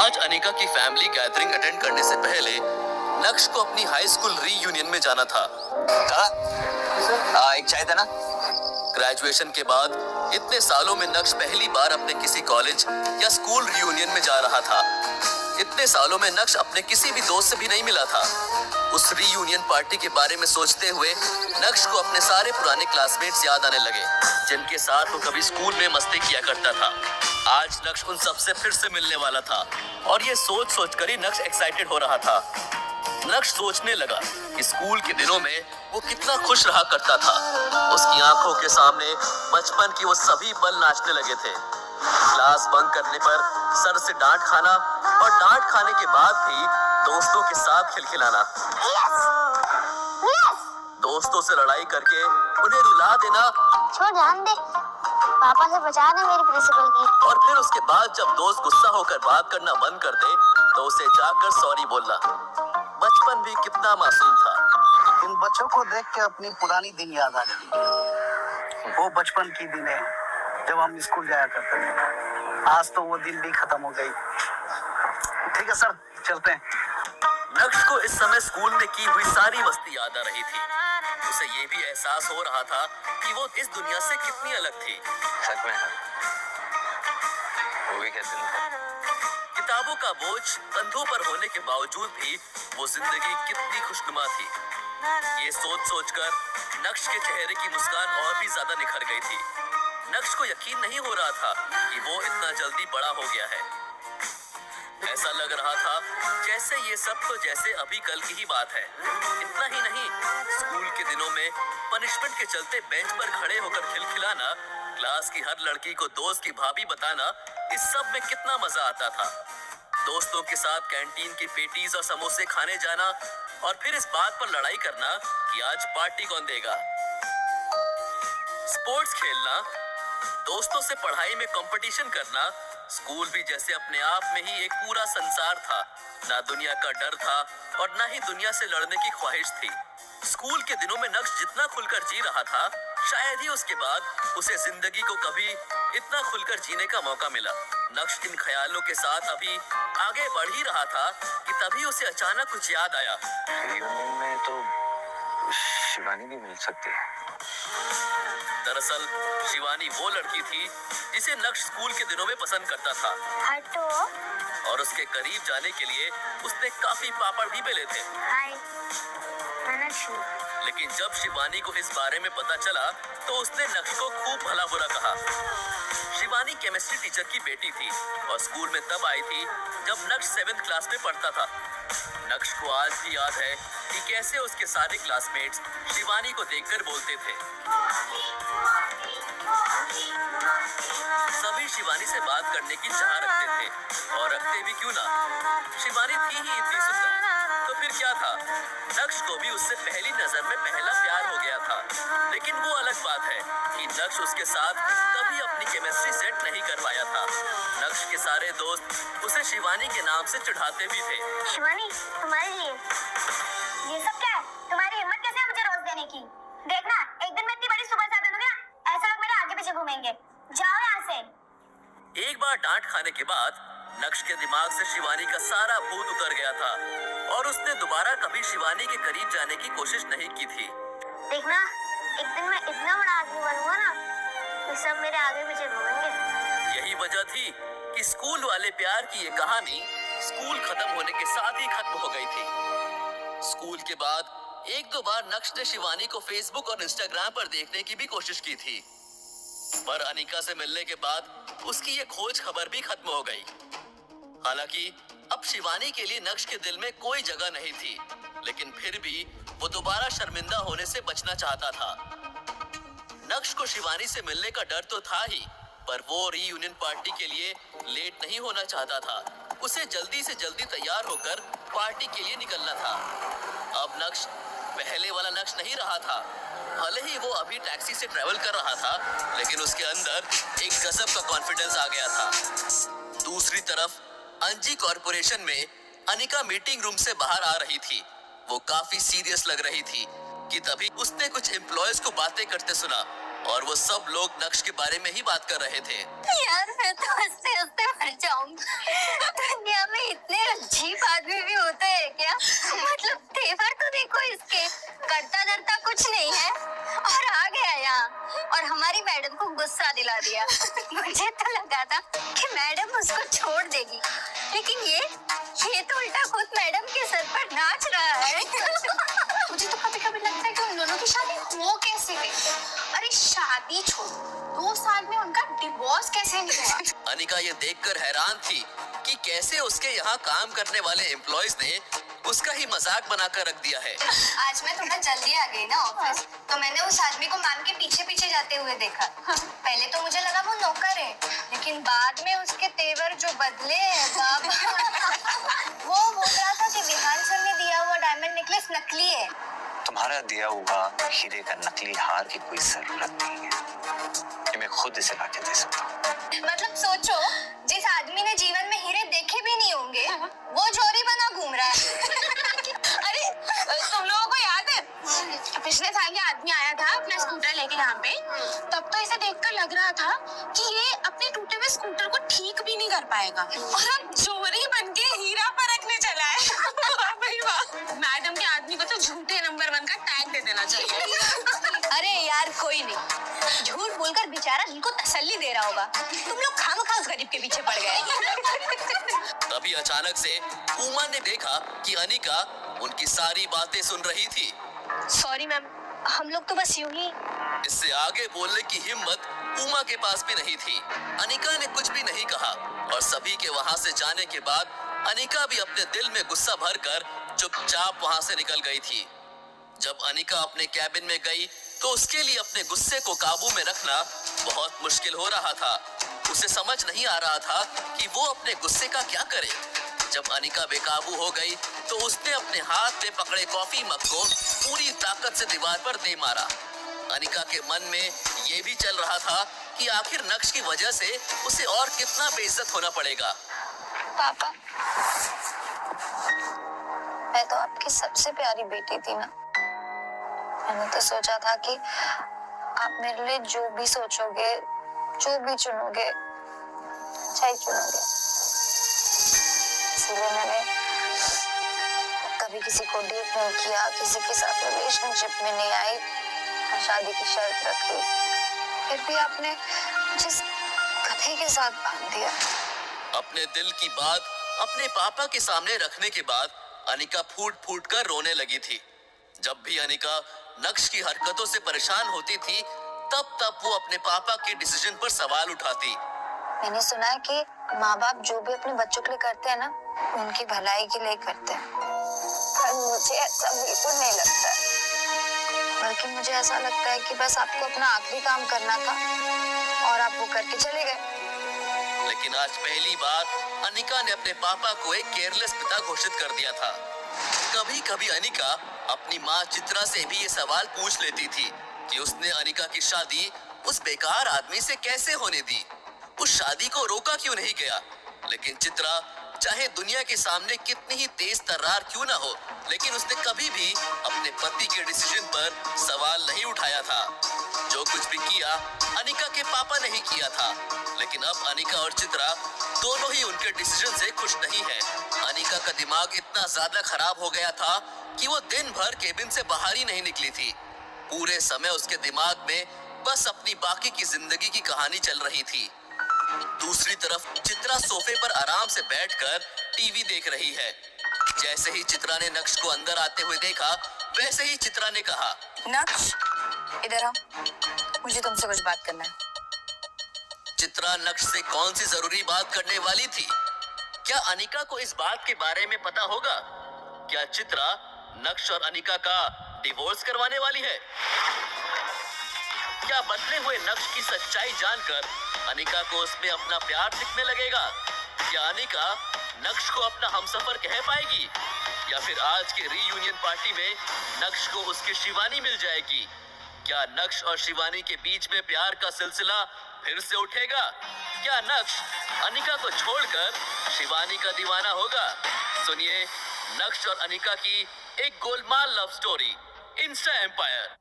आज अनिका की family gathering attend करने से पहले नक्श को अपनी हाई स्कूल रीयूनियन में जाना था। एक चाय देना। ग्रेजुएशन के बाद इतने सालों में नक्श पहली बार अपने किसी कॉलेज या स्कूल रीयूनियन में जा रहा था। इतने सालों में नक्श अपने किसी भी दोस्त से भी नहीं मिला था। उस रीयूनियन पार्टी के बारे में सोचते हुए नक्श को अपने सारे पुराने क्लासमेट्स याद आने लगे, जिनके साथ वो कभी स्कूल में मस्ती किया करता था। आज नक्श उन सबसे फिर से मिलने वाला था और ये सोच सोचकर ही नक्श एक्साइटेड हो रहा था। नक्श सोचने लगा कि स्कूल के दिनों में वो कितना खुश रहा करता था। उसकी आंखों के सामने बचपन की वो सभी पल नाचने लगे थे। क्लास बंक करने पर सर से डांट खाना और डांट खाने के बाद भी दोस्तों के साथ खिलखिलाना। दोस्तों से लड़ाई करके उन्हें रुला देना। छोड़, ध्यान दे, पापा से बचा दे मेरी प्रिंसिपल की। और फिर उसके बाद जब दोस्त गुस्सा होकर बात करना बंद कर दे तो उसे जाकर सॉरी बोलना। बचपन भी कितना मासूम था। इन बच्चों को देख के अपनी पुरानी दिन याद आ गई। वो बचपन की दिनें जब हम स्कूल जाया करते थे। आज तो वो दिन भी खत्म हो गई। ठीक है सर, चलते हैं। नक्श को इस समय स्कूल में की हुई सारी मस्ती याद आ रही थी। उसे ये भी एहसास हो रहा था कि वो इस दुनिया से कितनी अलग थी। सच में वो भी क्या दिन था। किताबों का बोझ कंधों पर होने के बावजूद भी वो जिंदगी कितनी खुशनुमा थी। ये सोच सोचकर नक्श के चेहरे की मुस्कान और भी ज्यादा निखर गई थी। नक्श को यकीन नहीं हो रहा था कि वो इतना जल्दी बड़ा हो गया है। ऐसा लग रहा था जैसे ये सब तो जैसे अभी कल की ही बात है। इतना ही नहीं, स्कूल के दिनों में पनिशमेंट के चलते बेंच पर खड़े होकर खिलखिलाना, क्लास की हर लड़की को दोस्त की भाभी बताना, इस सब में कितना मजा आता था। दोस्तों के साथ कैंटीन की पेटीज और समोसे खाने जाना और फिर इस बात पर लड़ाई करना कि आज पार्टी कौन देगा। स्पोर्ट्स खेलना, दोस्तों से पढ़ाई में कंपटीशन करना। स्कूल भी जैसे अपने आप में ही एक पूरा संसार था। ना दुनिया का डर था और ना ही दुनिया से लड़ने की ख्वाहिश थी। स्कूल के दिनों में नक्श जितना खुलकर जी रहा था, शायद ही उसके बाद उसे जिंदगी को कभी इतना खुलकर जीने का मौका मिला। नक्श इन ख्यालों के साथ अभी आगे बढ़ ही रहा था कि तभी उसे अचानक कुछ याद आया। में तो शिवानी भी मिल सकती है। दरअसल शिवानी वो लड़की थी जिसे नक्श स्कूल के दिनों में पसंद करता था। हटो। और उसके करीब जाने के लिए उसने काफी पापड़ भी बेले थे। हाय, लेकिन जब शिवानी को इस बारे में पता चला तो उसने नक्श को खूब भला बुरा कहा। शिवानी केमिस्ट्री टीचर की बेटी थी और स्कूल में तब आई थी जब नक्श 7th क्लास में पढ़ता था। नक्श को आज भी याद है कि कैसे उसके सारे क्लासमेट्स शिवानी को देखकर बोलते थे। सभी शिवानी से बात करने की चाह रखते थे और रखते भी क्यों ना, शिवानी थी ही इतनी सुंदर। तो फिर क्या था, नक्श को भी उससे पहली नजर में पहला प्यार हो गया था। लेकिन वो अलग बात है कि नक्श उसके साथ कभी अपनी केमिस्ट्री सेट नहीं कर पाया था। नक्श के सारे दोस्त उसे शिवानी के नाम से चिढ़ाते भी थे। शिवानी, तुम्हारे लिए ये सब क्या है? तुम्हारी हिम्मत कैसे है मुझे रोज देने की? देखना, एक दिन मैं इतनी बड़ी सुपर स्टार बनूंगी ना, ऐसे लोग मेरे आगे पीछे घूमेंगे। जाओ यहाँ से। एक बार डांट खाने के बाद नक्श के दिमाग से शिवानी का सारा भूत उतर गया था और उसने दोबारा कभी शिवानी के करीब जाने की कोशिश नहीं की थी। देखना, एक दिन मैं इतना बड़ा आदमी बनूंगा ना, ये सब मेरे आगे पीछे घूमेंगे। यही वजह थी कि स्कूल वाले प्यार की ये कहानी स्कूल खत्म होने के साथ ही खत्म हो गई थी। स्कूल के बाद एक दो बार नक्श ने शिवानी को फेसबुक और इंस्टाग्राम पर देखने की भी कोशिश की थी, पर अनिका से मिलने के बाद उसकी ये खोज खबर भी खत्म हो गई। हालांकि अब शिवानी के लिए नक्श के दिल में कोई जगह नहीं थी, लेकिन फिर भी वो दोबारा शर्मिंदा होने से बचना चाहता था। नक्श को शिवानी से मिलने का डर तो था ही, पर वो रीयूनियन पार्टी के लिए लेट नहीं होना चाहता था। उसे जल्दी से जल्दी तैयार होकर पार्टी के लिए निकलना था। अब नक्श पहले वाला नक्श नहीं रहा था। भले ही वो अभी टैक्सी से ट्रेवल कर रहा था, लेकिन उसके अंदर एक गजब का कॉन्फिडेंस आ गया था। दूसरी तरफ अंजी कॉर्पोरेशन में अनिका मीटिंग रूम से बाहर आ रही थी। वो काफी सीरियस लग रही थी कि तभी उसने कुछ एम्प्लॉयज को बातें करते सुना और वो सब लोग नक्श के बारे में ही बात कर रहे थे। यार मैं तो हंसते हंसते मर जाऊंगी। दुनिया में लेकिन ये तो उल्टा खुद मैडम के सर पर नाच रहा है। मुझे तो कभी कभी लगता है कि उन दोनों की शादी हो कैसे गई। अरे शादी छोड़ो, 2 साल में उनका डिवोर्स कैसे नहीं हुआ। अनिका ये देखकर हैरान थी कि कैसे उसके यहाँ काम करने वाले एम्प्लॉयज ने उसका ही मजाक बनाकर रख दिया है। आज मैं थोड़ा जल्दी आ गई ना ऑफिस, तो मैंने उस आदमी को मैम के पीछे पीछे जाते हुए देखा। पहले तो मुझे लगा वो नौकर है, लेकिन बाद में उसके तेवर जो बदले हैं बाप। वो बोल रहा था कि विहान सर ने दिया हुआ डायमंड नेकलेस नकली है। तुम्हारा दिया हुआ हीरे का नकली हार की कोई जरूरत नहीं है, ये मैं खुद इसे लाके दे सकता हूँ। मतलब सोचो, जिस आदमी ने जीवन में हीरे देखे भी नहीं होंगे, वो चोरी बना घूम रहा है। अरे तुम लोगों को याद है पिछले साल ये आदमी आया था अपना स्कूटर लेके यहाँ पे, तब तो इसे देखकर लग रहा था कि ये अपने टूटे हुए स्कूटर को ठीक भी नहीं कर पाएगा, और अब चोरी बनके हीरा परखने चला है। वाह भाई वाह, मैडम के आदमी को तो झूठे नंबर 1 का टैग दे देना चाहिए। अरे यार कोई नहीं, झूठ बोलकर बेचारा जिनको तसल्ली दे रहा होगा। तुम लोग खामखा उस गरीब के पीछे पड़ गए। तभी अचानक से उमा ने देखा कि अनिका उनकी सारी बातें सुन रही थी। सॉरी मैम, हम लोग तो बस यूं ही। इससे आगे बोलने की हिम्मत उमा के पास भी नहीं थी। अनिका ने कुछ भी नहीं कहा और सभी के वहां से जाने के बाद अनिका भी अपने दिल में गुस्सा भरकर चुपचाप वहां से निकल गई थी। जब अनिका अपने कैबिन में गई तो उसके लिए अपने गुस्से को काबू में रखना बहुत मुश्किल हो रहा था। उसे समझ नहीं आ रहा था कि वो अपने गुस्से का क्या करे। जब अनिका बेकाबू हो गई तो उसने अपने हाथ में पकड़े कॉफी मग को पूरी ताकत से दीवार पर दे मारा। अनिका के मन में ये भी चल रहा था कि आखिर नक्श की वजह से उसे और कितना बेइज्जत होना पड़ेगा। पापा, मैं तो आपकी सबसे प्यारी बेटी थी ना। मैंने तो सोचा था कि आप मेरे लिए जो भी सोचोगे, जो भी चुनोगे, अच्छा ही चुनोगे। इसलिए मैंने कभी किसी को डेट नहीं किया, किसी के साथ रिलेशनशिप में नहीं आई, और शादी की शर्त रखी। फिर भी आपने जिस गधे के साथ बांध दिया। अपने दिल की बात अपने पापा के सामने रखने के बाद अनिका फूट फूट कर रोने लगी थी। जब भी अनिका नक्श की हरकतों से परेशान होती थी, तब वो अपने पापा के डिसीजन पर सवाल उठाती। मैंने सुना है कि माँ बाप जो भी अपने बच्चों के लिए करते हैं ना, उनकी भलाई के लिए करते हैं। पर मुझे ऐसा बिल्कुल नहीं लगता है। बल्कि मुझे ऐसा लगता है कि बस आपको अपना आखिरी काम करना था और आप वो करके चले गए। लेकिन आज पहली बार अनिका ने अपने पापा को एक केयरलेस पिता घोषित कर दिया था। कभी कभी अनिका अपनी माँ चित्रा से भी ये सवाल पूछ लेती थी कि उसने अनिका की शादी उस बेकार आदमी से कैसे होने दी, उस शादी को रोका क्यों नहीं गया। लेकिन चित्रा चाहे दुनिया के सामने कितनी ही तेज तर्रार क्यों ना हो, लेकिन उसने कभी भी अपने पति के डिसीजन पर सवाल नहीं उठाया था। जो कुछ भी किया अनिका के पापा ने ही किया था। लेकिन अब अनिका और चित्रा दोनों ही उनके डिसीजन से खुश नहीं है। अनिका का दिमाग इतना ज्यादा खराब हो गया था कि वो दिन भर केबिन से बाहर ही नहीं निकली थी। पूरे समय उसके दिमाग में बस अपनी बाकी की जिंदगी की कहानी चल रही थी। दूसरी तरफ चित्रा सोफे पर आराम से बैठकर टीवी देख रही है। जैसे ही चित्रा ने नक्श को अंदर आते हुए देखा, वैसे ही चित्रा ने कहा, नक्श, इधर आओ, मुझे तुमसे कुछ बात करना है। चित्रा नक्श से कौन सी जरूरी बात करने वाली थी? क्या अनिका को इस बात के बारे में पता होगा? क्या चित्रा नक्श और अनिका का डिवोर्स करवाने वाली है? क्या बदले हुए नक्श की सच्चाई जानकर अनिका को उसमें अपना प्यार दिखने लगेगा? क्या अनिका नक्श को अपना हमसफर कह पाएगी? या फिर आज के रीयूनियन पार्टी में नक्श को उसकी शिवानी मिल जाएगी? क्या नक्श और शिवानी के बीच में प्यार का सिलसिला फिर से उठेगा? क्या नक्श अनिका को छोड़कर शिवानी का दीवाना होगा? सुनिए नक्श और अनिका की एक गोलमाल लव स्टोरी, इंस्टा एम्पायर।